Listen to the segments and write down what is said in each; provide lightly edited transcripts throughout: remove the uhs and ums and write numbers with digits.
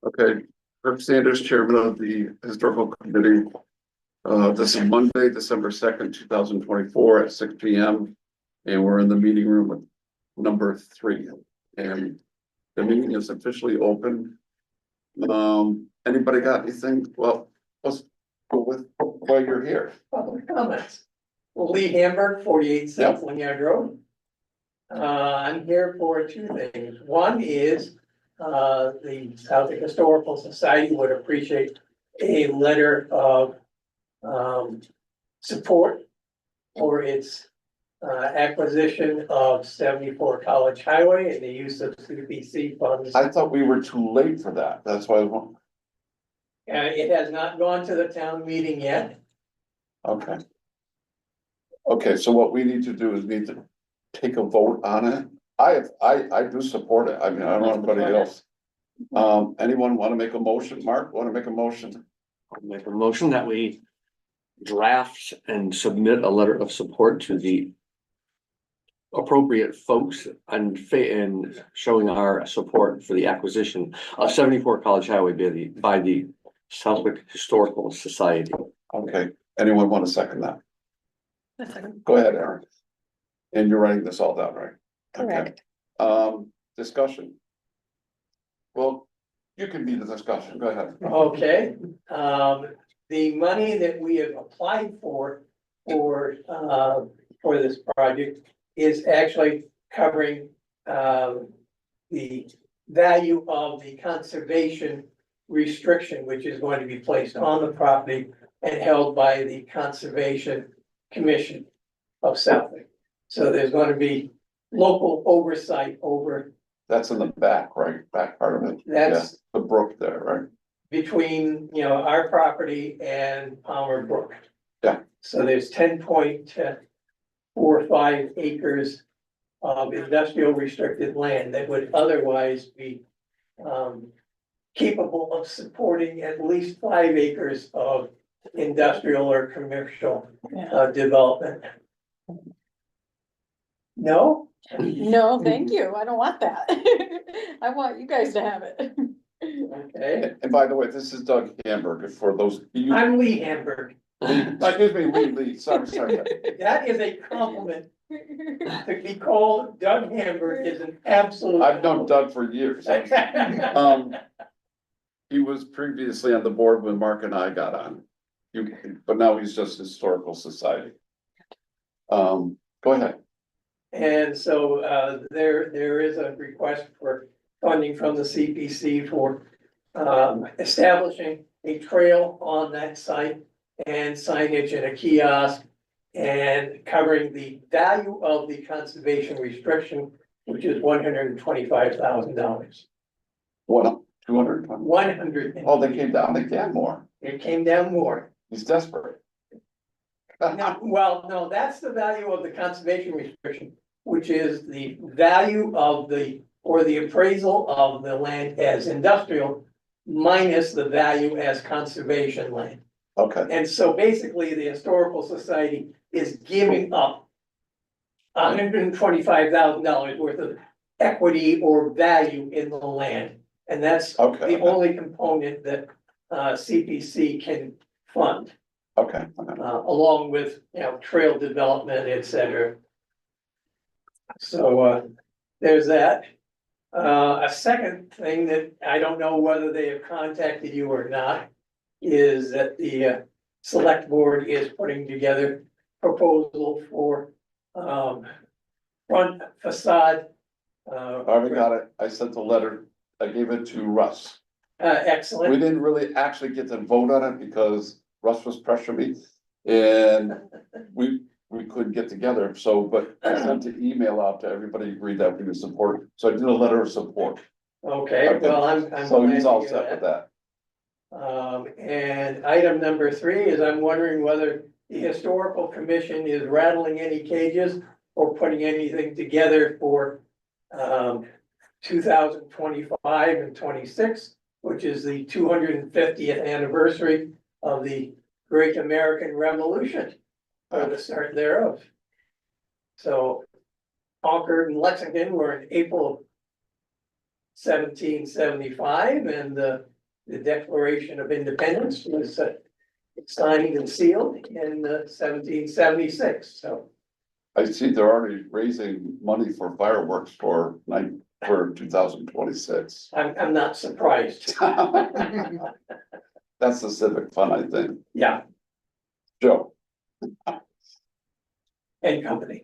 Okay, Herb Sanders, Chairman of the Historical Committee. This is Monday, December 2nd, 2024 at 6 p.m. And we're in the meeting room with number 3. And the meeting is officially open. Anybody got anything? Well, let's go with while you're here. Public comments. Lee Hamburg, 48 South Wynyard Road. I'm here for 2 things. One is, the Southwick Historical Society would appreciate a letter of, support for its, acquisition of 74 College Highway and the use of CPC funds. I thought we were too late for that. That's why I want. It has not gone to the town meeting yet. Okay. Okay, so what we need to do is need to take a vote on it. I do support it. I mean, I don't know anybody else. Anyone want to make a motion? Mark, want to make a motion? I'll make a motion that we draft and submit a letter of support to the appropriate folks and showing our support for the acquisition of 74 College Highway by the Southwick Historical Society. Okay, anyone want to second that? Go ahead, Aaron. And you're writing this all down, right? Correct. Okay. Discussion. Well, you can be the discussion. Go ahead. Okay, the money that we have applied for this project is actually covering, the value of the conservation restriction, which is going to be placed on the property and held by the Conservation Commission of Southwick. So there's going to be local oversight over. That's in the back, right? Back part of it. That's The brook there, right? between, our property and Palmer Brook. Yeah. So there's 10.45 acres of industrial restricted land that would otherwise be capable of supporting at least 5 acres of industrial or commercial development. No? No, thank you. I don't want that. I want you guys to have it. Okay, And by the way, this is Doug Hamburg for those. I'm Lee Hamburg. Excuse me, Lee, sorry. That is a compliment. To be called Doug Hamburg is an absolute. I've known Doug for years. He was previously on the board when Mark and I got on. But now he's just Historical Society. Go ahead. And so there is a request for funding from the CPC for establishing a trail on that site and signage and a kiosk and covering the value of the conservation restriction, which is $125,000. What, 200? 100. Oh, they came down again more. It came down more. He's desperate. Well, no, that's the value of the conservation restriction, which is the value of the appraisal of the land as industrial minus the value as conservation land. Okay, And so basically, the Historical Society is giving up $125,000 worth of equity or value in the land. And that's okay, the only component that CPC can fund. okay. Along with, trail development, et cetera. So, there's that. A second thing that I don't know whether they have contacted you or not is that the select board is putting together proposal for front facade. I already got it. I sent the letter. I gave it to Russ. We Excellent. didn't really actually get to vote on it because Russ was pressuring me. And we couldn't get together. So, but I sent an email out to everybody, agreed that we would support. So I did a letter of support. Okay, well, I'm. So glad he's to all hear set with that. And item number 3 is I'm wondering whether the historical commission is rattling any cages or putting anything together for 2025 and 26, which is the 250th anniversary of the Great American Revolution, or the start thereof. So Concord and Lexington were in April 1775, and the Declaration of Independence was signed and sealed in 1776, so. I see they're already raising money for fireworks for 2026. I'm not surprised. That's the civic fun, I think. Yeah, Joe. and company.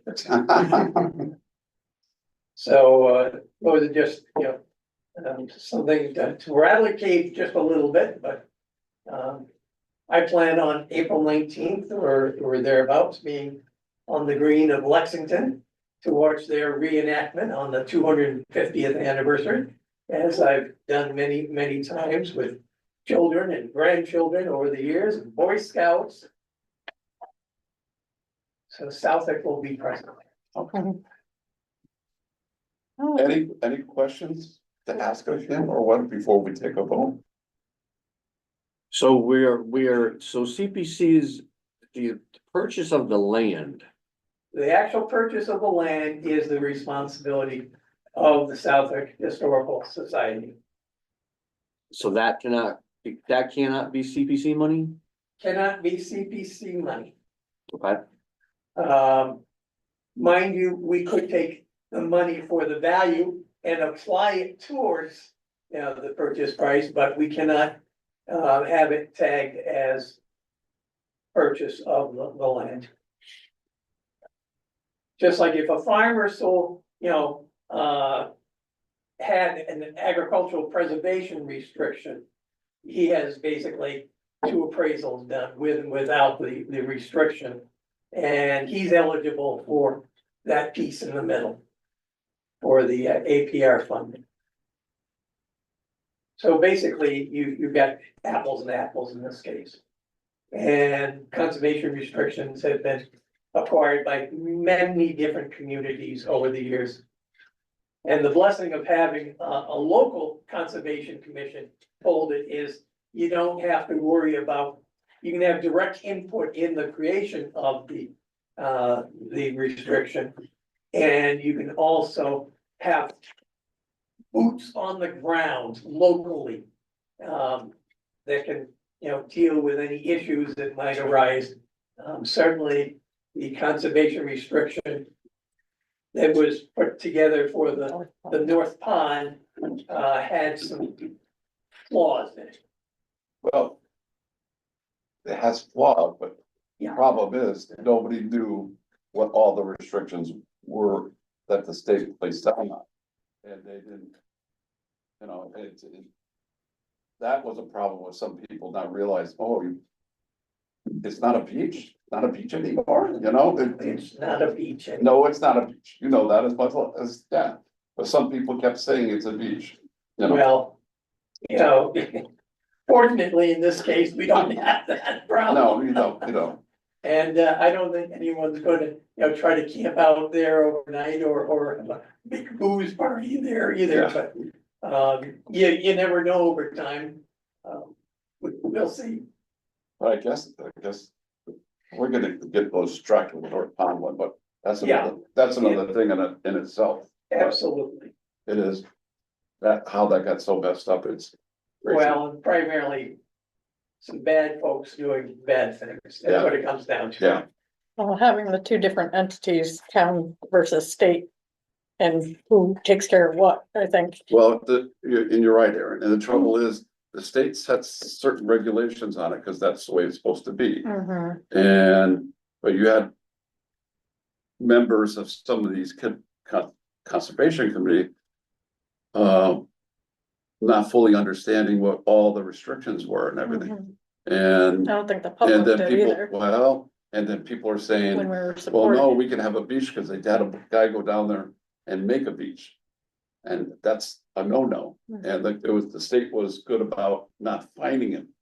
So, those are just, something to rattle a cage just a little bit, but, I plan on April 19th or thereabouts being on the green of Lexington to watch their reenactment on the 250th anniversary, as I've done many, many times with children and grandchildren over the years, and Boy Scouts. So Southwick will be present. Okay. Oh, Any questions to ask of him or what before we take a vote? So so CPC's, the purchase of the land, The actual purchase of the land is the responsibility of the Southwick Historical Society. so that cannot be CPC money? Cannot be CPC money. Okay, Mind you, we could take the money for the value and apply it towards, the purchase price, but we cannot have it tagged as purchase of the land. Just like if a farmer sold, had an agricultural preservation restriction, he has basically two appraisals done with and without the restriction. And he's eligible for that piece in the middle for the APR funding. So basically, you've got apples and apples in this case. And conservation restrictions have been acquired by many different communities over the years. And the blessing of having a local conservation commission hold it is you don't have to worry about, you can have direct input in the creation of the restriction. And you can also have boots on the ground locally that can, deal with any issues that might arise. Certainly, the conservation restriction that was put together for the North Pond had some flaws in it. Well, it has flaws, but the Yeah. problem is nobody knew what all the restrictions were that the state placed down on. And they didn't, that was a problem with some people not realize, it's not a beach, anymore, It's not a beach. No, it's not a beach, that as much as, yeah, but some people kept saying it's a beach, Well, fortunately, in this case, we don't have that problem. No, you don't. And I don't think anyone's gonna, try to camp out there overnight or have a big booze party there either, Yeah. but. You never know over time. We'll see. But I guess we're gonna get those tracked with the North Pond one, but that's another thing in itself. Absolutely. It is that, how that got so messed up, it's. crazy. Well, and primarily some bad folks doing bad things. Yeah. That's what it comes down to. Yeah, well, having the two different entities, town versus state. And who takes care of what, I think. well, you're right, Aaron, and the trouble is, the state sets certain regulations on it, because that's the way it's supposed to be. Mhm. But you had members of some of these conservation committee. Not fully understanding what all the restrictions were and everything, Mhm. and, I don't think the and public then did people, either, and then people are when saying, we were well, no, supporting. we can have a beach, because they had a guy go down there and make a beach. And that's a no-no, Mhm. and the state was good about not fining him.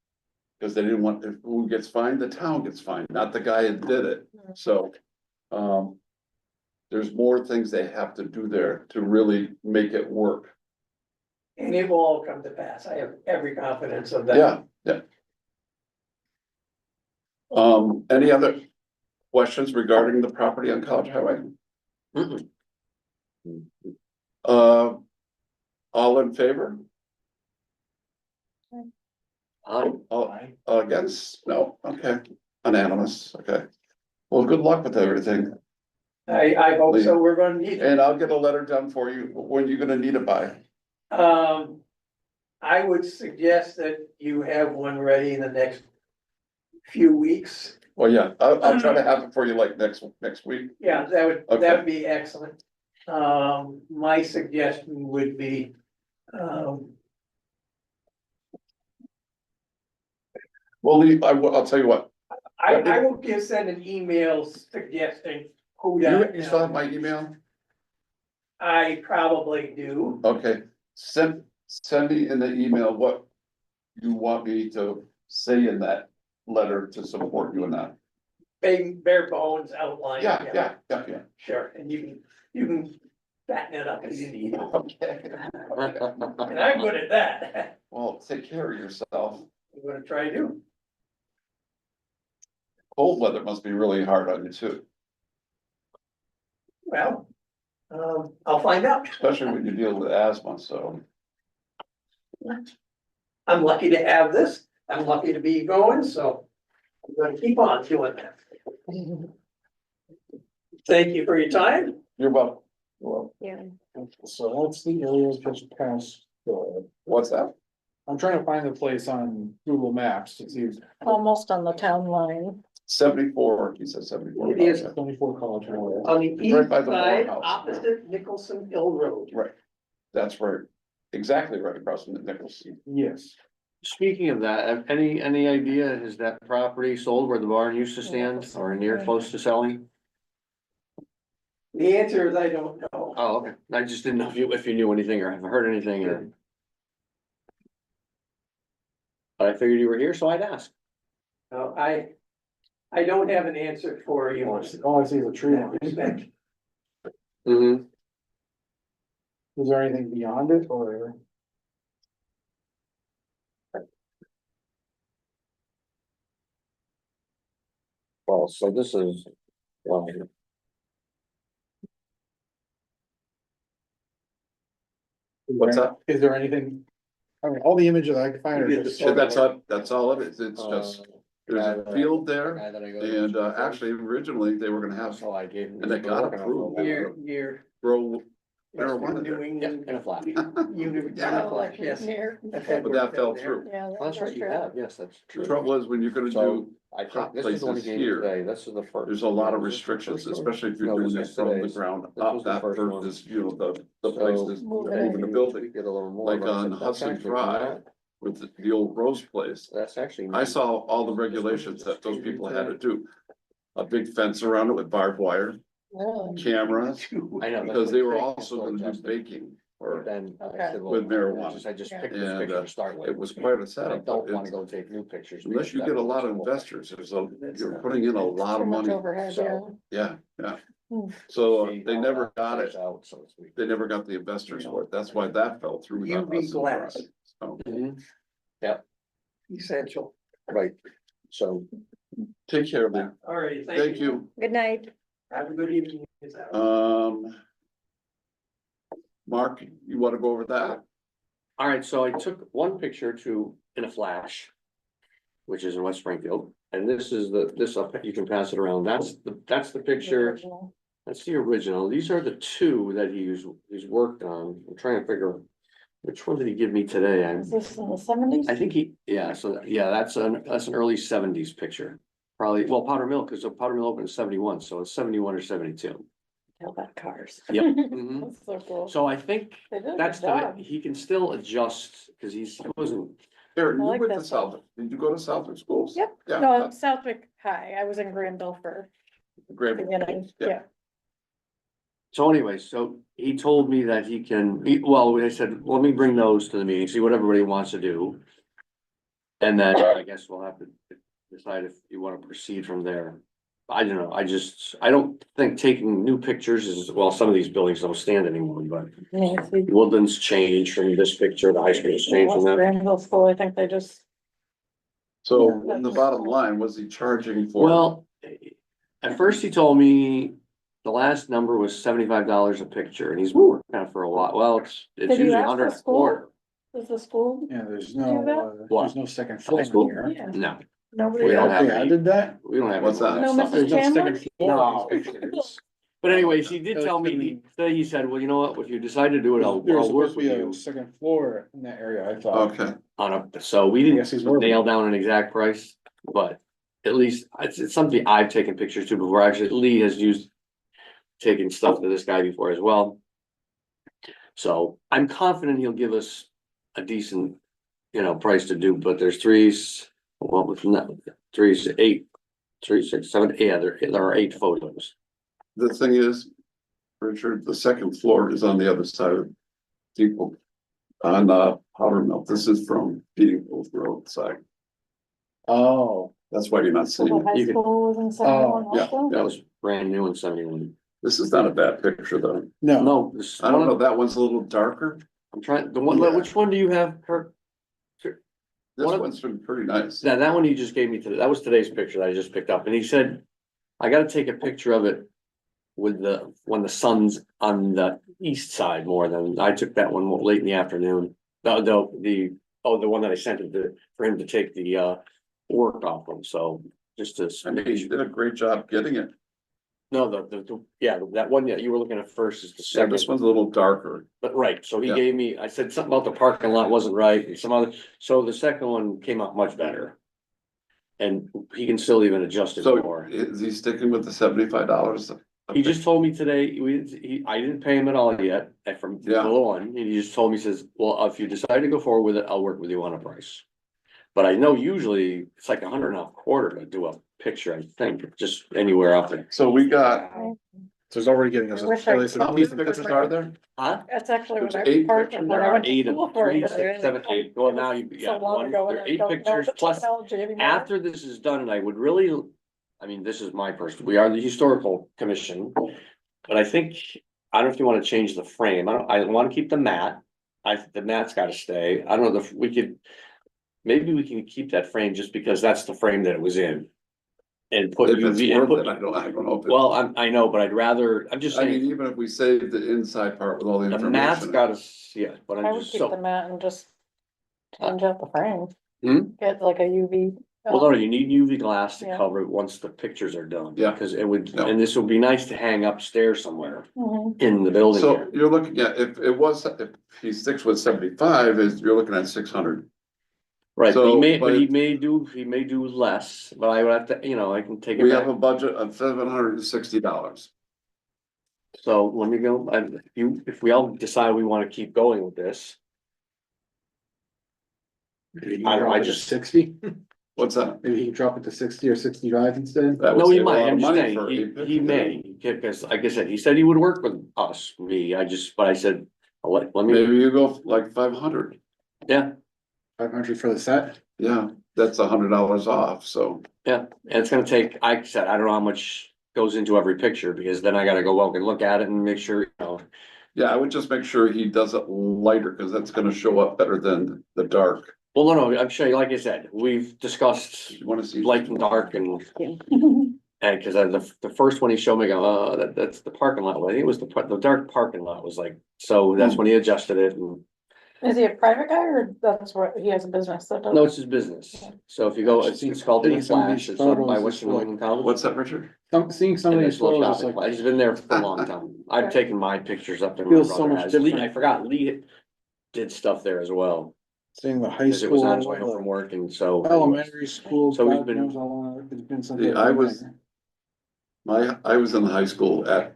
Because they didn't want, if who gets fined, the town gets fined, not the guy that did it, Mhm. so. There's more things they have to do there to really make it work. And it will all come to pass. I have every confidence of that. Yeah. Any other questions regarding the property on College Highway? Mm-mm. All in favor? Aye. All against? No, okay, unanimous, okay. Well, good luck with everything, I hope so, we're gonna need it. and I'll get a letter done for you. When you gonna need it by? I would suggest that you have one ready in the next few weeks. Well, yeah, I'll try to have it for you like next week. Yeah, that Okay. would be excellent. My suggestion would be, Well, I'll tell you what, I will send an email suggesting who you that. still have my email? I probably do. Okay, send me in the email what you want me to say in that letter to support you in that. Bare bones outline. Yeah. Sure, and you can fatten it up if you need, Okay. and I'm good at that. Well, take care of yourself. I'm gonna try to. Cold weather must be really hard on you too, Well, I'll find out. especially when you deal with asthma, so. I'm lucky to have this. I'm lucky to be going, so I'm gonna keep on doing that. Thank you for your time. You're welcome. Yeah. So that's the area just past, What's that? I'm trying to find the place on Google Maps to see. Almost on the town line. 74, he said 74. It is. 24 College Road. On the Right east by the side, Morehouse. opposite Nicholson Hill Road. Right, that's right, exactly right across from the Nichols. Yes, Speaking of that, any idea, is that property sold where the barn used to stand or near close to selling? The answer is I don't know. Oh, okay, I just didn't know if you knew anything or have heard anything or. But I figured you were here, so I'd ask. No, I don't have an answer for you. all I see is a tree line. Is Respect. Mm-hmm. there anything beyond it or? Well, so this is. What's that? Is there anything? I mean, all the images I can find are just. That's all it is, it's just, there's a field there, and actually originally they were gonna have So I gave. And they got approved. You're grow Western marijuana New there. England. in a flat. Yeah. Yes. Near. I've had But work that fell down there. through. Yeah. That's right, you have, yes, that's The true. trouble is, when you're gonna So, do, I hot think this is the one he places gave me here, today, this is the first. there's a lot of Is this the restrictions, first one? especially if No, you're doing this this from the today's. ground This up, was the that first first one. is, you know, the So, places, moving moving the building. Get a little more. Like but I on said, that's Hudson actually Drive. not- With the old Rose place, That's actually. I saw all the regulations that those people had to do. A big fence around it with barbed wire, Really? cameras, I know. that's because what they were Craig also told gonna do Justin. baking, But or then I Okay. said, well, With marijuana. I just Yeah. picked this And, picture to start with. it was quite a I setup. don't but wanna it's- go take new pictures. Unless you because get a that lot of looks investors, you're putting in a lot Too of much money, overhead, so- yeah. yeah. Hmm. So See they how never that got plays it, out, so to speak. they never got the investors for it, that's why that fell through. You'd on be Hudson glad. Drive. So, Mhm. Essential. Right, so. take care of them, All right, thank you. Good night. Have a good evening. Mark, you wanna go over that? All right, so I took one picture in a flash. Which is in West Springfield, and this is this up, you can pass it around, that's the picture, that's the original, these are the two that he's worked on, I'm trying to figure. Which one did he give me today? Is this in the seventies? I think that's an early seventies picture. Probably, well, Powder Mill, because Powder Mill opened in 71, so it's 71 or 72. How about cars? Yep. Mhm. That's so cool. So I think They did a that's good job. he can still adjust, because he wasn't. Eric, I you like went to that stuff. Southwick, did you go to Southwick schools? Yep. Yeah. No, Southwick High. I was in Granville for Great. beginning, yeah. So anyway, so he told me that I said, let me bring those to the meeting, see what everybody wants to do. And then I guess we'll have to decide if you wanna proceed from there. I don't know, I don't think taking new pictures is, well, some of these buildings don't stand anymore, but Nancy. Woodland's changed from this picture, the high school's changed from that. Granville School, I think they just, So, Yeah. the bottom line, was he charging for? Well, at first he told me the last number was $75 a picture and he's been working on it for a while. Well, it's Did you usually ask the 100 a school? quarter. Does the school, Yeah, there's Do that? no, What? there's no second floor school? here. yeah, No, nobody. We don't else? have They any. added that? we don't have. What's any of that? No, stuff. Mrs. Chandler? second floor No. in these pictures. But anyways, he did That tell was me, gonna be- he said, well, you know what, if you decide to do it, I'll There was work supposed to with be you a second floor in that area, I thought. Okay, on a, so we I guess he's didn't working. nail down an exact price, but at least it's something I've taken pictures to before. Actually, Lee has used taking stuff to this guy before as well. So I'm confident he'll give us a decent, price to do, but there's eight, 3, 6, 7, yeah, there are 8 photos. the thing is, Richard, the second floor is on the other side of people. On Powder Mill, this is from Beating Grove Road side, Oh, that's why you're not So seeing the it. high You could- school was in 71 yeah, also? That was brand new in 71. This is not a bad picture though, no, No, this, I don't know, that one's a little darker, I'm trying, the one, Yeah. which one do you have, Kirk? this One of- one's been pretty nice. That one he just gave me today, that was today's picture that I just picked up, and he said, I gotta take a picture of it. When the sun's on the east side more than, I took that one late in the afternoon. The one that I sent for him to take the work off of, so just to. I mean, you did a great job getting it, No, yeah, that one that you were looking at first is the yeah, second, this one's a little darker, but right, so he Yeah. gave me, I said something about the parking lot wasn't right and some other, so the second one came out much better. And he can still even adjust it so more. is he sticking with the $75? He just told me today, I didn't pay him at all yet, from the Yeah. one, he just told me, says, well, if you decide to go forward with it, I'll work with you on a price. But I know usually it's like 100 and a quarter to do a picture, I think, just anywhere out there. So we got, so it's already getting us. I wish I- how many pictures are there? Huh? That's actually what There's I 8 part of pictures. when There I are went to 8 school of for 3, it. 6, 7, 8, well, now you, So yeah, long ago, and there are I 8 don't know pictures the plus. technology anymore. After this is done, and I would really, I mean, this is my person, we are the historical commission. But I think, I don't know if you wanna change the frame, I wanna keep the mat. The mat's gotta stay, I don't know if we could. Maybe we can keep that frame just because that's the frame that it was in. And put If it's UV, and worth it, put, I don't know if it. well, I know, but I'm just I mean, saying, even if we save the inside part with all the the mat's information. gotta, yeah, but I I'm would just keep the so. mat and just change out the frame. Hmm? Get like a UV. Well, no, you need UV glass to Yeah. cover it once the pictures are done. Yeah. Cause it would, Yeah. and this would be nice to hang upstairs somewhere Mhm. in the building So here. you're looking at, if he sticks with 75, you're looking at 600. Right, but so, he but- may do less, but I would have to, I can take it We have a back. budget of $760. So let me go, if we all decide we wanna keep going with this. I just, 60, What's that? maybe he can drop it to 60 or 65 instead. That would no, he save a might, lot of I'm just money saying, for he 850. may, because like I said, he said he would work with us, but I said, let me, Maybe you go like 500. yeah. 500 for the set. Yeah, that's $100 off, so. Yeah, and it's gonna take, I said, I don't know how much goes into every picture, because then I gotta go out and look at it and make sure, Yeah, I would just make sure he does it lighter, because that's gonna show up better than the dark. Well, no, I'm sure, like I said, we've discussed You wanna see? light and dark and cause the first one he showed me, that's the parking lot, I think it was the dark parking lot was like, so that's when he adjusted it and. Is he a private guy or that's what, he has a business that does? No, it's his business, so if you go, it's called Seeing Any some of Flash, these it's up by photos, Western it's New England College. What's that, Richard? Seeing some of And these it's a little photos, shopping like, place. He's been there for a long time. I've taken my pictures up there. My Feels so brother much has. Lee, different. I forgot, Lee did stuff there as well, seeing the high cause it was school, on his way home from work and so. elementary school. So he's God been- knows how long it's been since See, I've I been was- there. I was in high school at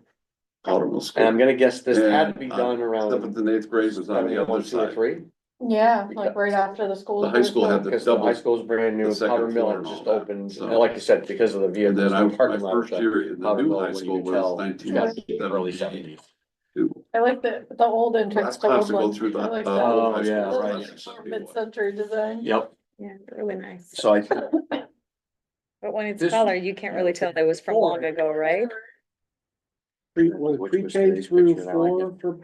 Powder Mill School. And I'm gonna guess this had to be And, done around. Seventh and eighth grade was on the 71, other 2 or side. 3, Yeah, like right after the school. The high school had the because the high double, school's brand new, the second Powder Mill floor had and just all that, opened, so- and like you said, because of the and vehicles, then no my parking lot. first year in the Powder new Mill, high when you school could tell, was it's gotta be early 1972. 70s. I like the old entrance Last to class to go Woodland. through the, I like old that. Oh, high school yeah, was right. 1971. Mid-century design. Yep, Yeah, really nice. so I, But when it's This- color, you can't really tell that was from long ago, right? Was Which was pre-K today's through picture, I like 4 for,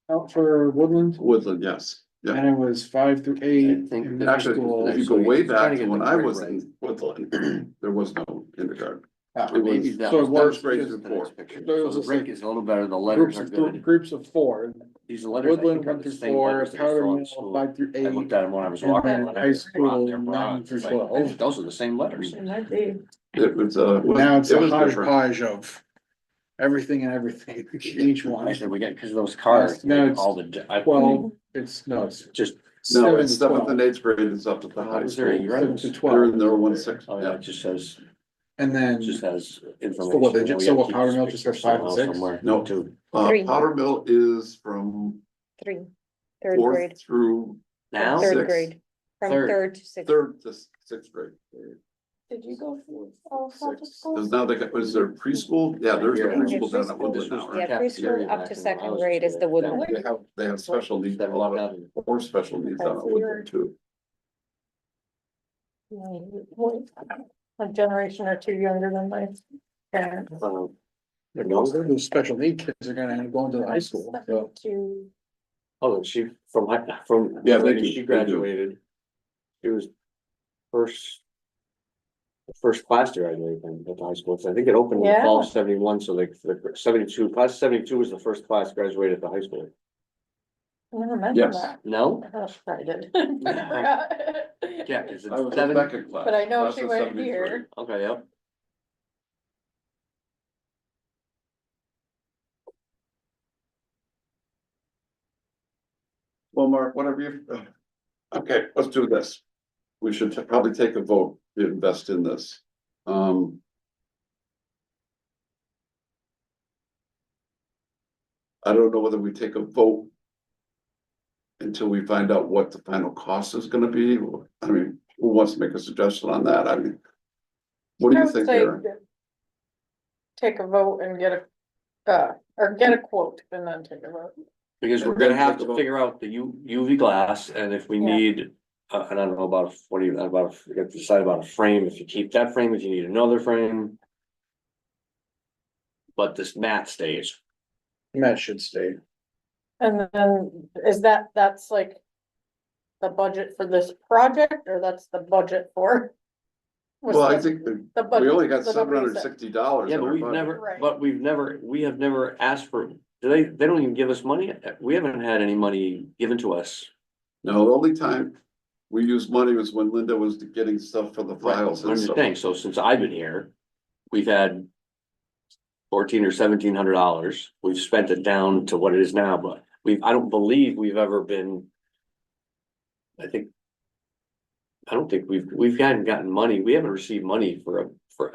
out for Woodland, Woodland, yes, yeah. and it was 5 through 8. I think in that- middle Actually, school. if you So go way he's trying back to to get when the I grade was right. in Woodland, there was no kindergarten. It was- Maybe that So it was works grade just the report. next picture. So it was So the just brick like is a little better, the letters are good. Groups of four, These letters, I Woodland think, are 1 the through same 4, letters that Powder are Mill in school. 5 through I 8. looked at them when I was and walking. then and high school, they're 9 through It's like, 12. those are the same letters. It might be. It was, Now it's it a was different. hodgepodge of everything and everything, each one. I said, we get, because those cars, No, it's all the, Well, it's, no, it's just, No, 7 it's to seventh 12. and eighth grade is up at the high was there school. a Seven to Right. 12. They're in their 1-6, oh yeah, yeah. it just says, And then, just has information. So what, they and just- we so gotta what, keep Powder Mill pictures just says 5 and somehow 6? somewhere, No. too. Three. Powder Mill is from 3, third fourth grade, through Now, Six. third grade, from Third. third to sixth. third to sixth grade. Did you go through all public Six. school? There's now they got, was there preschool? Yeah, there's a Yeah. preschool down at Preschool. Woodland now, right? Yeah, Cafeteria preschool up back to in when I second was grade is in the school. Woodland. They have special needs, a lot of, more special needs down at Woodland too. A generation or two younger than my parents. most of those special need kids are gonna go into the high school, so. To, Oh, she from. Yeah, they do, She they do. graduated. She was first. The first class to graduate at the high school, so I think it opened in the fall of Yeah. 71, so like the 72, class 72 was the first class graduated at the high school. I never mentioned Yes. that. No? Oh, she probably did. I forgot. Yeah, is it I was in seven? second class. But I know class she of went 73. here. Okay, yep. Well, Mark, whatever you, okay, let's do this. We should probably take a vote to invest in this. I don't know whether we take a vote until we find out what the final cost is gonna be. I mean, who wants to make a suggestion on that? I mean, what do I you would think, say Aaron? take a vote and get or get a quote and then take a vote. Because we're And gonna then have take to a vote. figure out the UV glass, and if we Yeah. need, I don't know about, what do you, we got to decide about a frame, if you keep that frame, if you need another frame. But this mat stays. Matt should stay. And then that's like the budget for this project, or that's the budget for? what's Well, I the- think the we budget- only got the number you said. $760. Yeah, in but our we've budget. never, Right. but we have never asked for, they don't even give us money, we haven't had any money given to us. No, the only time we used money was when Linda was getting stuff for the files I'm and just stuff. saying, so since I've been here, we've had. $1,400 or $1,700, we've spent it down to what it is now, but I don't believe we've ever been. I don't think we haven't gotten money, we haven't received money for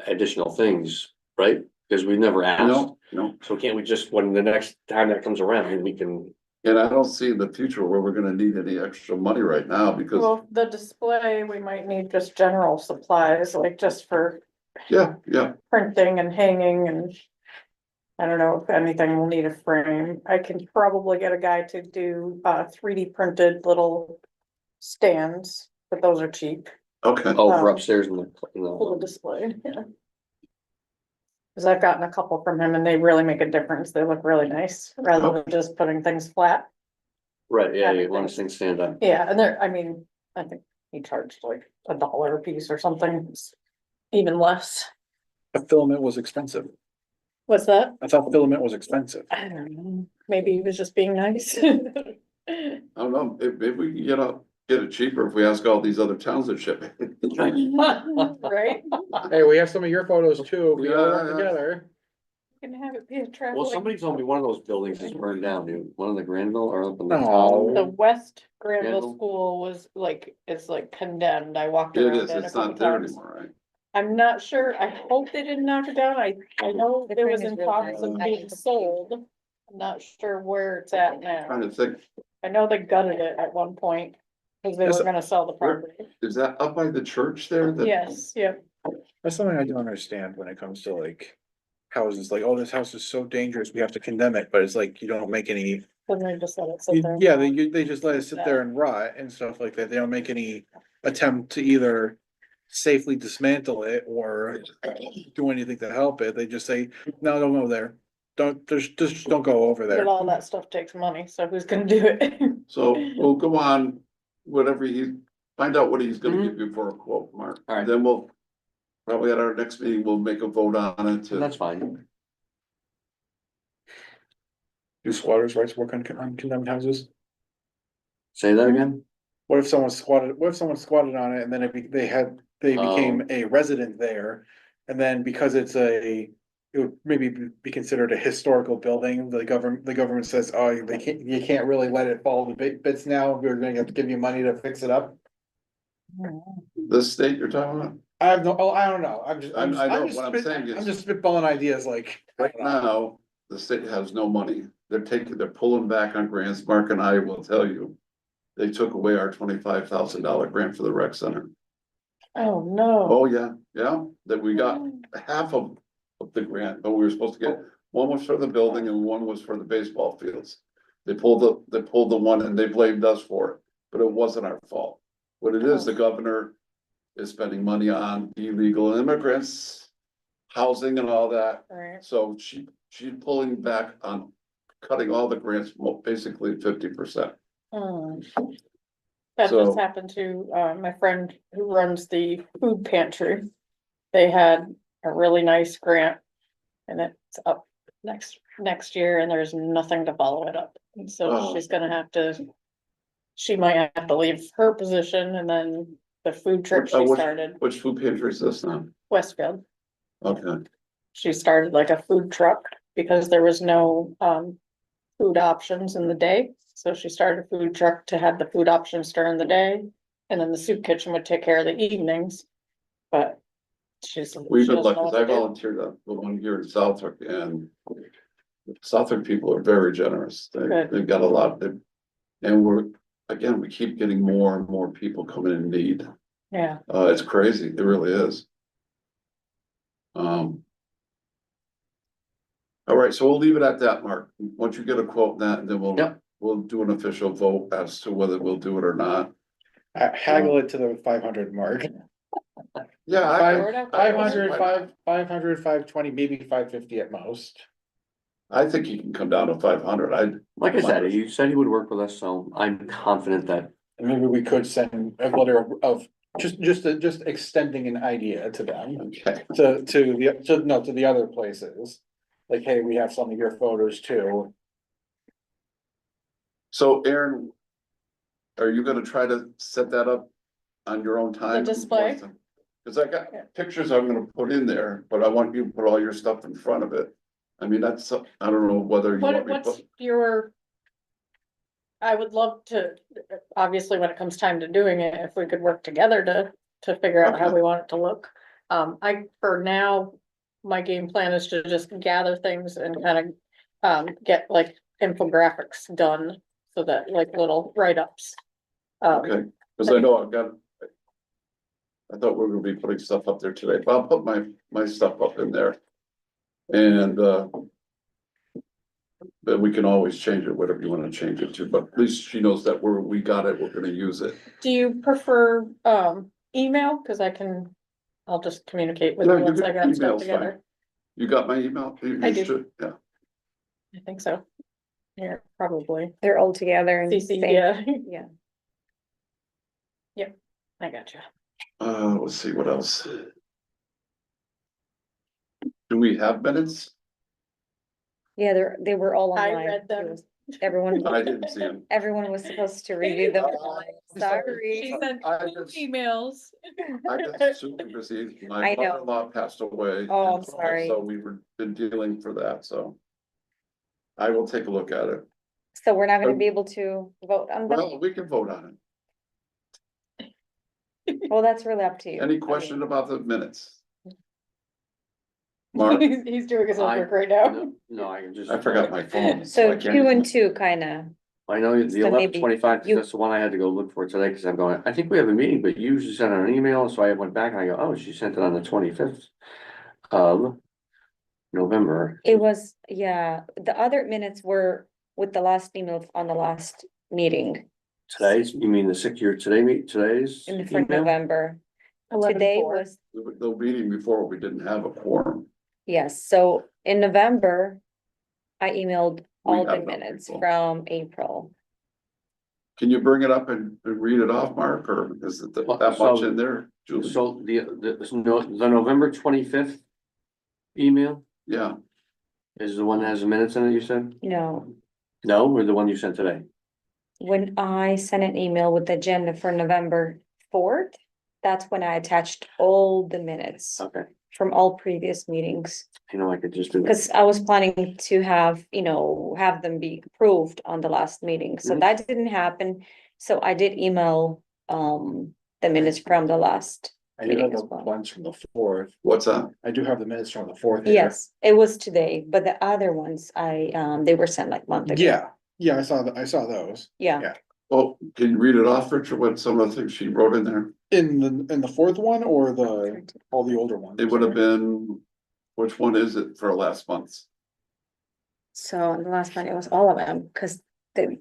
additional things, right? Because we've never asked, No, no, so can't we just, when the next time that comes around, we can. and I don't see in the future where we're gonna need any extra money right now because, Well, the display, we might need just general supplies, like just for yeah, printing and hanging and. I don't know if anything will need a frame. I can probably get a guy to do 3D printed little stands, but those are cheap okay. Oh, for upstairs in for the display, yeah. Cause I've gotten a couple from him and they really make a difference. They look really nice rather than just putting things flat. Right, yeah, you want to things stand up. Yeah, and I mean, I think he charged like $1 a piece or something, it's even less. The filament was expensive. What's that? I thought filament was expensive. I don't know. Maybe he was just being nice. I don't know, if we can get it cheaper if we ask all these other towns that ship it. Right? Hey, we have some of your photos too, if we all work Yeah. together. Can have it be a travel. Well, somebody told me one of those buildings is burned down, dude, one of the Granville or up in the No. The town. West Granville Granville? School was like, it's like condemned. I walked It around is, it a it's couple not there times. anymore, right? I'm not sure. I hope they didn't knock it down. I know The it was frame is in real talks nice. of being sold. I'm not sure where it's at Trying now. to think, I know they gutted it at one point. Cause they Is were it- gonna sell the where- property. is that up by the church there? that- Yes, yep. That's something I don't understand when it comes to like houses, like, oh, this house is so dangerous, we have to condemn it, but it's like, you don't make any. Then they just let it sit there. Yeah, they just let it sit there and rot and stuff like that. They don't make any attempt to either safely dismantle it or do anything to help it. They just say, no, don't go there. Just don't go over But there. all that stuff takes money, so who's gonna do it? So we'll go on, whatever find out what he's gonna Mhm. give you for a quote, Mark. All right. Then we'll probably at our next meeting, we'll make a vote on it And that's to, fine. Do squatters' rights work on condemned houses? Say that again? What if someone squatted on it and then they became a resident there? And then because it would maybe be considered a historical building, the government says, oh, you can't really let it fall to bits now, we're gonna have to give you money to fix it up. this state you're talking about? I don't know, I know what I'm saying is- I'm just spitballing ideas like. Right now, the state has no money. They're pulling back on grants. Mark and I will tell you. They took away our $25,000 grant for the rec center. Oh, no. Oh, yeah, that we got half of the grant, but we were supposed to get, one was for the building and one was for the baseball fields. They pulled the one and they blamed us for it, but it wasn't our fault. What it is, the governor is spending money on illegal immigrants, housing and all that. Right. So she's pulling back on cutting all the grants, basically 50%. Hmm. That So- just happened to, my friend who runs the food pantry. They had a really nice grant. And it's up next year and there's nothing to follow it up. And so Oh. she's gonna have to. She might have to leave her position and then the food trip she started, Which food pantry is this now? Westfield. Okay, She started like a food truck because there was no, food options in the day. So she started a food truck to have the food options during the day. And then the soup kitchen would take care of the evenings. But she's. we've she been doesn't lucky, know 'cause what I to do. volunteered at the one here in Southwick and Southwick people are very generous. Good. They've got a lot, and we keep getting more and more people coming in need. Yeah, It's crazy, it really is. All right, so we'll leave it at that, Mark. Once you get a quote on that, and then Yep. we'll do an official vote as to whether we'll do it or not. Haggle it to the 500 mark. Yeah. Five hundred, 520, maybe 550 at most. I think he can come down to 500. Like I said, he said he would work with us, so I'm confident that, And maybe we could send a letter of just extending an idea to them, Okay, to the other places. Like, hey, we have some of your photos too. so Aaron, are you gonna try to set that up on your own time? display? Cause I got pictures I'm gonna put in there, but I want you to put all your stuff in front of it. I mean, I don't know whether you want me to what's put, your? I would love to, obviously, when it comes time to doing it, if we could work together to figure out how Okay. we want it to look. For now, my game plan is to just gather things and kind of, get like infographics done. So that like little write-ups. okay, cause I know I thought we were gonna be putting stuff up there today, but I'll put my stuff up in there. And, but we can always change it, whatever you wanna change it to, but at least she knows that we got it, we're gonna use it. Do you prefer, email? Cause I'll just communicate with Yeah, you you once can- I got stuff email's fine. together. You got my email? I do. Should, yeah. I think so. Yeah, probably. They're all together and. CC, same- yeah. Yeah. I got you. Let's see, what else? Do we have minutes? Yeah, they were all I online. read them. It was- Everyone, I didn't see them. everyone was supposed to review them. She Sorry. sent I two just- emails. I got super busy. My I know. mother-in-law passed away. Oh, I'm sorry. So been dealing for that, so. I will take a look at it. So we're not gonna be able to vote on them? Well, we can vote on Well, that's really up to you. it. Any question about the minutes? Mark, He's doing his homework right now. no, I can just. I forgot my phone. So I can't 2 and even- 2 kinda, I know the So 11/25, maybe you- that's the one I had to go look for today, cause I'm going, I think we have a meeting, but you usually send out an email, so I went back and I go, oh, she sent it on the 25th. Of November. it was, yeah, the other minutes were with the last email on the last meeting Today's, you mean the 6 year today's? in the for email? November. 11/4. Today was, The meeting before, we didn't have a quorum. yes, so in November, I emailed We all the have no minutes people. from April. Can you bring it up and read it off, Mark, or is it that much So- in there? Julie? So the November 25th email Yeah, is the one that has the minutes in it, you said? No, No, or the one you sent today? when I sent an email with the agenda for November 4th, that's when I attached all the minutes Okay, from all previous meetings. you know, I could just do that. Cause I was planning to have, have them be approved on the last meeting, so Mhm. that didn't happen. So I did email, the minutes from the last. I do have Meeting as the well. ones from the fourth. what's that? I do have the minutes from the fourth. Yes, it was today, but the other ones, they were sent like month ago. Yeah, I saw those. Yeah, Well, can you read it off, Richard, what some of the things she wrote in there? In the fourth one or all the older ones? It would have been, which one is it for last month's? so the last one, it was all of them, cause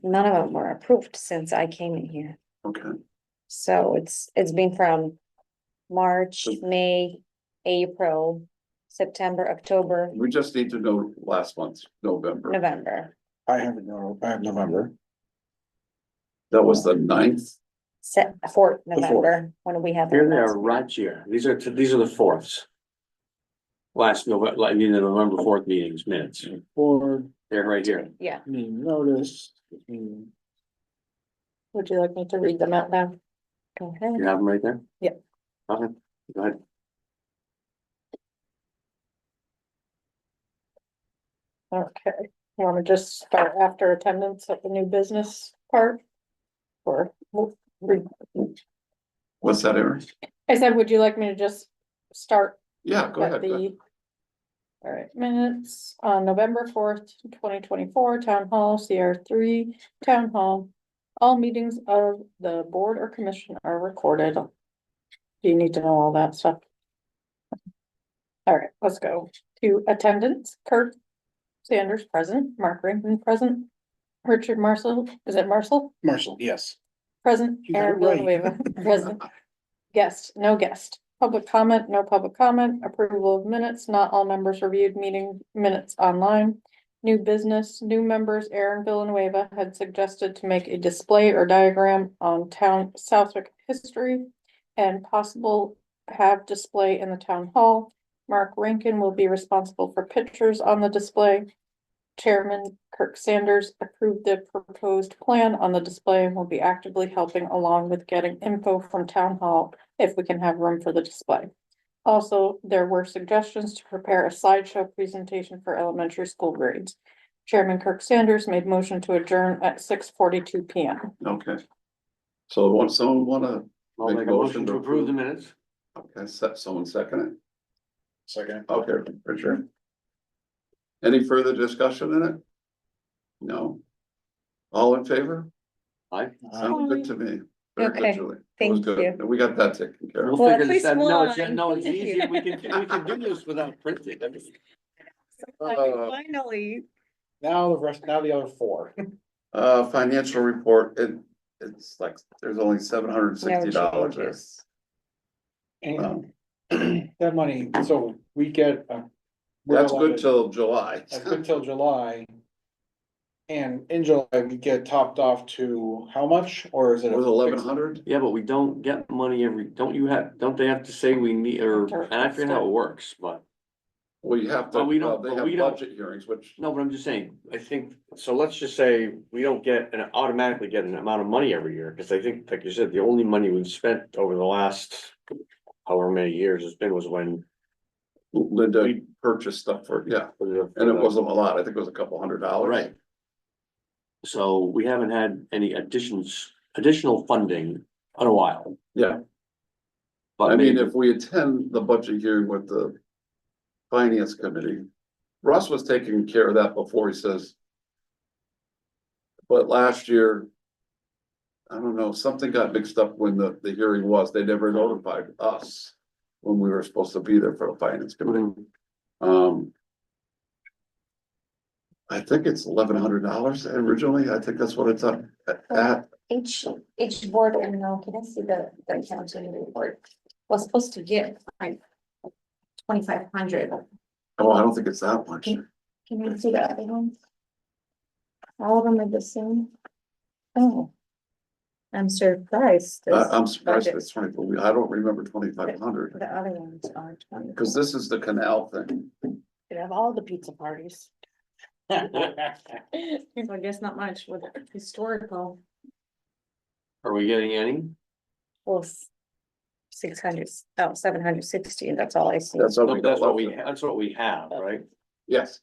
none of them were approved since I came in here. Okay, So it's been from March, May, April, September, October, we just need to know last month's, November. November, I have November. That was the 9th. fourth November, when we had. the Here they last are meeting. right here. These are the fourths. Last November, I mean, the November 4th meetings minutes. Board, They're right here. Yeah, meeting notice. Would you like me to read them out now? go ahead. You have them right there? Yeah. Okay, go ahead. Okay, you wanna just start after attendance at the new business part? Or, What's that, Aaron? I said, would you like me to just start Yeah, go at ahead. go ahead. the? All right, minutes on November 4th, 2024, Town Hall, CR3, Town Hall. All meetings of the board or commission are recorded. Do you need to know all that stuff? All right, let's go to attendance. Kurt Sanders present, Mark Rankin present. Richard Marshall, is it Marshall? Marshall, yes. Present, You got it Aaron right. Villanueva, present. Guest, no guest. Public comment, no public comment. Approval of minutes, not all members reviewed meeting minutes online. New business, new members, Aaron Villanueva had suggested to make a display or diagram on town Southwick history. And possible have display in the town hall. Mark Rankin will be responsible for pictures on the display. Chairman Kirk Sanders approved the proposed plan on the display and will be actively helping along with getting info from town hall if we can have room for the display. Also, there were suggestions to prepare a slideshow presentation for elementary school grades. Chairman Kirk Sanders made motion to adjourn at 6:42 PM. Okay. So someone wanna, I'll Make make a a motion motion to to approve the approve. minutes. okay, someone second Second. it? Okay, Richard. Any further discussion in it? No? All in favor? Aye. Sounds good to me. Very good, Okay, Julie. That was thank good. you. And we got that taken care We'll of. Well, at figure this least out. No, it's, one. no, it's easy. We can do this without printing. Finally. Now the other four. Financial report, it's like, there's only $760 there. And Um, that money, so we get. That's good till July. That's good till July. And in July, we get topped off to how much, or is it? It was 1,100? Yeah, but we don't get money don't they have to say we need, or, and I forget how it works, but. Well, you have to, But we well, don't- they but have we don't- budget hearings, which, No, but I'm just saying, I think, so let's just say we don't automatically get an amount of money every year, because I think, like you said, the only money we've spent over the last. However many years it's been was when. Linda We- purchased stuff for, yeah, for the- and it wasn't a lot. I think it was a couple $100. Right. So we haven't had any additional funding in a while. Yeah, But I mean, maybe, if we attend the budget hearing with the finance committee, Russ was taking care of that before, he says. But last year, I don't know, something got mixed up when the hearing was. They never notified us when we were supposed to be there for the finance committee. Um. I think it's $1,100 originally. I think that's what it's at. Each board, I know, can I see the accounting report? Was supposed to get like 2,500. Oh, I don't think it's that much. Can you see the other ones? All of them are the same. Oh, I'm surprised. I'm surprised budget. it's 24. I don't remember 2,500, The other ones are 20. because this is the canal thing. Could have all the pizza parties. So I guess not much with historical. Are we getting any? Well, 600, 760, that's all I see. That's all we got That's what left. that's what we have, right? Yes,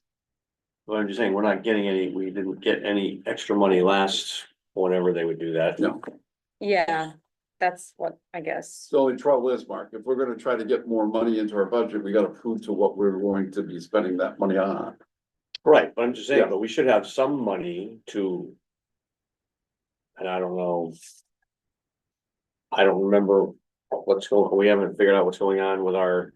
But I'm just saying, we're not getting any, we didn't get any extra money last, whenever they would do that. no. Yeah, that's what I guess. The only trouble is, Mark, if we're gonna try to get more money into our budget, we gotta prove to what we're going to be spending that money on. Right, but I'm just saying, Yeah. but we should have some money to. And I don't know. I don't remember what's going, we haven't figured out what's going on with our,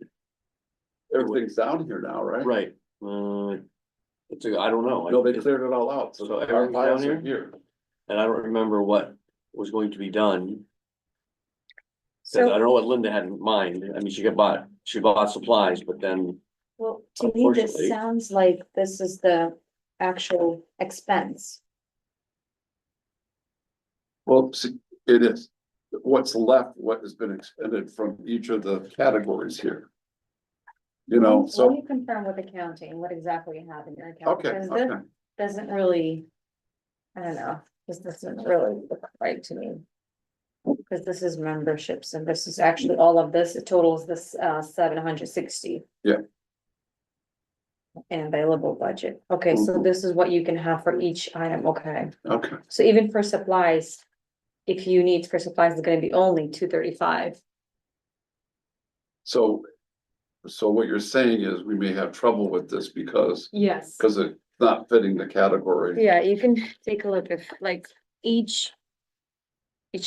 Everything's down here now, right? right, I don't know. No, they cleared it all out, so So our everything's down files are here? here. And I don't remember what was going to be done. I So, don't know what Linda had in mind. I mean, she bought supplies, but then, well, to me, this Unfortunately. sounds like this is the actual expense. Well, see, it is. What's left, what has been expended from each of the categories here. You know, Let so, me confirm with accounting, what exactly you have in your account. okay, Because this okay. doesn't really, I don't know, this doesn't really look right to me. Because this is memberships and this is actually all of this, it totals this 760. Yeah. And available budget. Okay, so Mhm. this is what you can have for each item, okay. Okay, So even for supplies, if you need for supplies, it's gonna be only 235. so. So what you're saying is we may have trouble with this because Yes. it's not fitting the category. Yeah, you can take a look if like each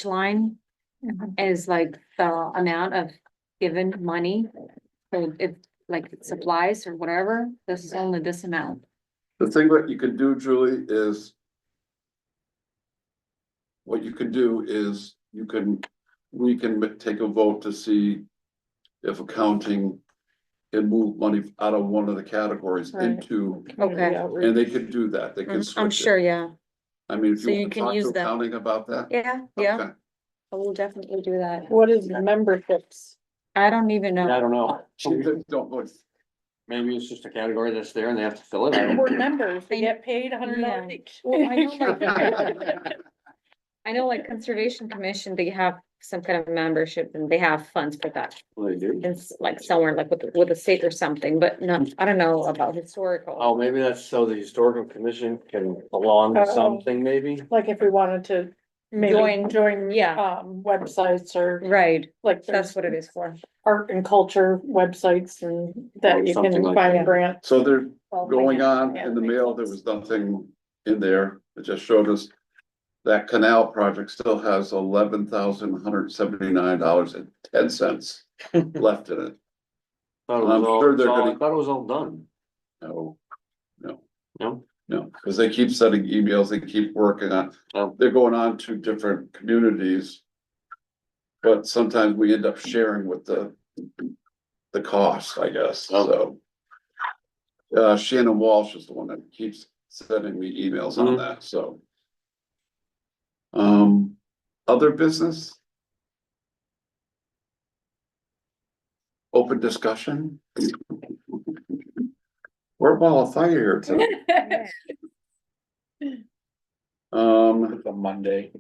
line is like the amount of given money. So if like supplies or whatever, this is only this amount. The thing that you can do, Julie, is. What you can do is we can take a vote to see if accounting. Can move money out of one of the categories Right. into, Okay. and they could do that, they can switch I'm it. sure, yeah. I mean, if So you you want to can talk to use that. accounting about that. Yeah, Okay. I will definitely do that. What is memberships? I don't even I know. don't know. Don't look, Maybe it's just a category that's there and they have to fill it. I don't We're know. members, we get paid $100 Yeah. each. Well, I know like, I know like Conservation Commission, they have some kind of membership and they have funds for that. Well, they do. It's like somewhere like with the state or something, but no, I don't know about historical. Oh, maybe that's so the historical commission can belong to Oh. something, maybe? Like if we wanted to maybe Join, join, yeah. websites or Right, like that's there's what it is for. art and culture websites and that you Something can like find that. grants. so they're Well, going yeah. on in the mail, there was nothing in there, it just showed us. That canal project still has $11,179.10 left in it. Thought it I'm was all, sure they're I gonna- thought it was all done. No, No? no, because they keep sending emails, they keep working on, Oh. they're going on to different communities. But sometimes we end up sharing with the cost, I guess, so. Shannon Walsh is the one that keeps sending me emails on Mhm. that, so. Other business? Open discussion? We're a ball of fire here tonight. It's a Monday.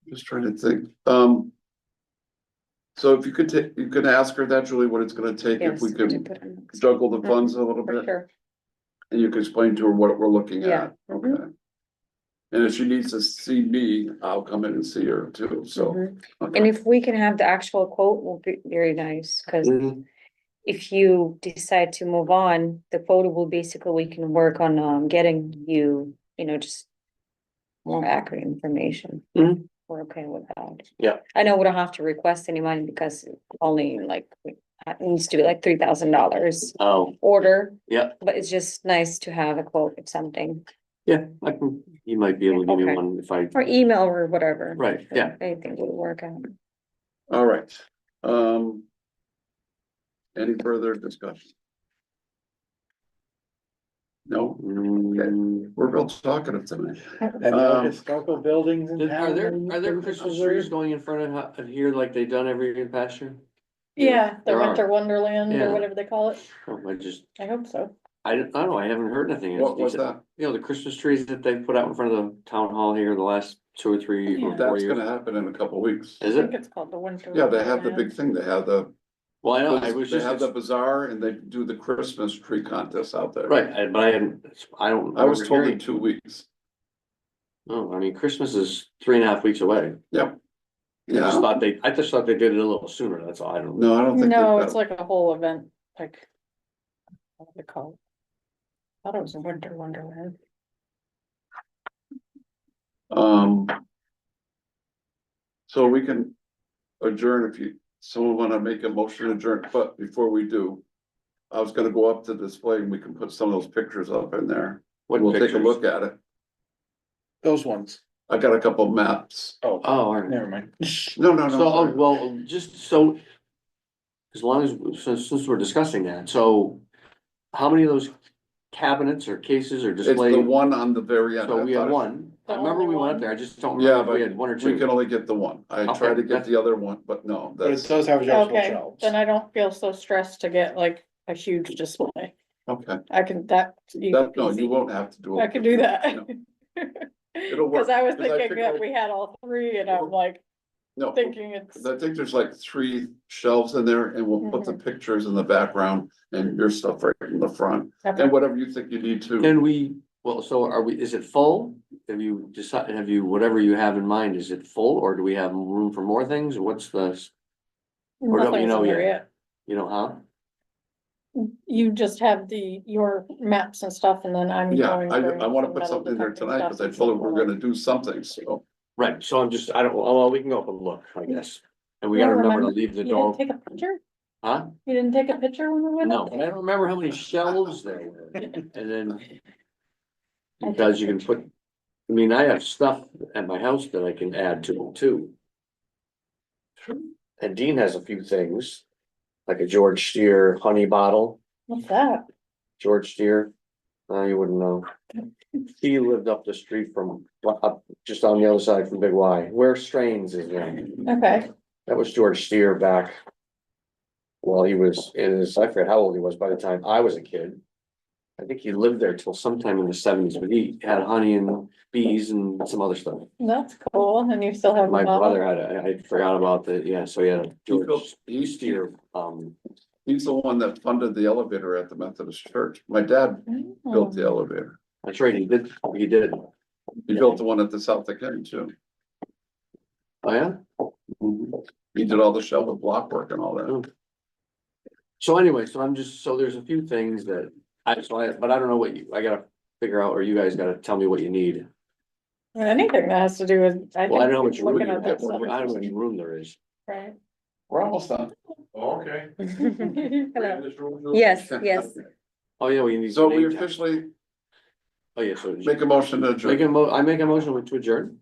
Just trying to think, so if you could take, you could ask her that, Julie, what it's gonna take if Yes, we I did can put it in. juggle the funds a little For bit, sure. and you can explain to her what we're looking Yeah, at, mhm. okay? And if she needs to see me, I'll come in and see her too, so. Mhm. okay. And if we can have the actual quote, will be very nice, because Mhm. if you decide to move on, the photo will basically, we can work on getting you, just more accurate information. Mhm. We're okay with that. Yeah. I know we don't have to request any money because only like, it needs to be like $3,000 Oh, order. Yeah. But it's just nice to have a quote of something, yeah, you might be able to give me Okay. one if I, or email or whatever. right, yeah. Anything would work out. All right, any further discussion? No, Mm, we're real talkative tonight. And no Um, historical buildings in town. Are there Christmas trees going in front of here like they've done every year past year? Yeah, the There are. winter wonderland Yeah. or whatever they call it. Oh, I just, I hope so. I don't know, I haven't heard anything. What was that? You know, the Christmas trees that they put out in front of the town hall here the last 2 or 3 or Yeah. 4 That's years. gonna happen in a couple weeks. Is I think it? it's called the winter. Yeah, they have the wonderland. big thing. They have the, Well, I know, I was they just, have the bazaar and they do the Christmas tree contest out there. right, but I hadn't, I don't. I was remember told in hearing- 2 weeks. No, I mean, Christmas is 3.5 weeks away. Yep. I just Yeah, thought I just thought they did it a little sooner, that's all, I don't. no, I don't think. No, they've it's got- like a whole event, like. What do they call it? Thought it was a winter wonderland. Um. So we can adjourn if someone wanna make a motion to adjourn, but before we do. I was gonna go up to the display and we can put some of those pictures up in there. What We'll take a pictures? look at it. Those ones. I got a couple maps. Oh, Oh, all right. never mind. No, no, So, oh, no. well, just so. As long as, since we're discussing that, so how many of those cabinets or cases or It's displays? the one on the very end. So I we thought had it- one, I The remember only we went up one? there, I just don't Yeah, remember if we but had one or we can two. only get the one. I Okay, tried to get that's- the other one, but no, But it that's, does have adjustable Okay, shelves. then I don't feel so stressed to get like a huge display. okay. I can, that. That, no, you won't have to do it. I can do that. No. It'll work, Cause I was 'cause I thinking that figured- we had all three and I'm like No, thinking it's, I think there's like 3 shelves in there and we'll put the pictures in the background and your stuff right in the front. okay. And whatever you think you need to. Can we, well, so are we, is it full? Have you decided, whatever you have in mind, is it full or do we have room for more things? What's the, or don't you Nothing's know in there yet? you know, how? You just have your maps and stuff and then I'm Yeah, going. I wanna put something there tonight, cause I told him we're gonna do something, so. Right, so I'm just, I don't, well, we can go up and look, I guess. And we gotta Well, remember to remember, leave the You door, didn't take a picture? huh? You didn't take a picture when we went No, up? but I don't remember how many shelves there were, and then. Because you can put, I mean, I have stuff at my house that I can add to it too. And Dean has a few things, like a George Steer honey bottle, What's that? George Steer, you wouldn't know. He lived up the street from, up, just on the other side from Big Y, where Strains is now. Okay, That was George Steer back. Well, he was in his, I forget how old he was by the time I was a kid. I think he lived there till sometime in the 70s, but he had honey and bees and some other stuff. that's cool. And you still have. My the bottle? brother had I forgot about the, yeah, so he had a George He's Steer, He's the one that funded the elevator at the Methodist Church. My dad built the elevator. that's right, he did. He built the one at the South End too. Oh, yeah? He did all the shovel block work and all that. So anyway, so I'm just, so there's a few things that but I don't know what I gotta figure out, or you guys gotta tell me what you need. Anything that has to do with. Well, I don't know how much room, looking you at have. that stuff. I don't know how much room there is. Right. We're almost done. Okay. Hello. Yes, yes. Oh, yeah, we need. So we name tag. officially Oh, yeah, so. make a motion to adjourn. I make a motion to adjourn.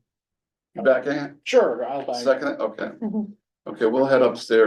Back in, Sure, I'll buy. second, okay. Mhm. Okay, we'll head upstairs.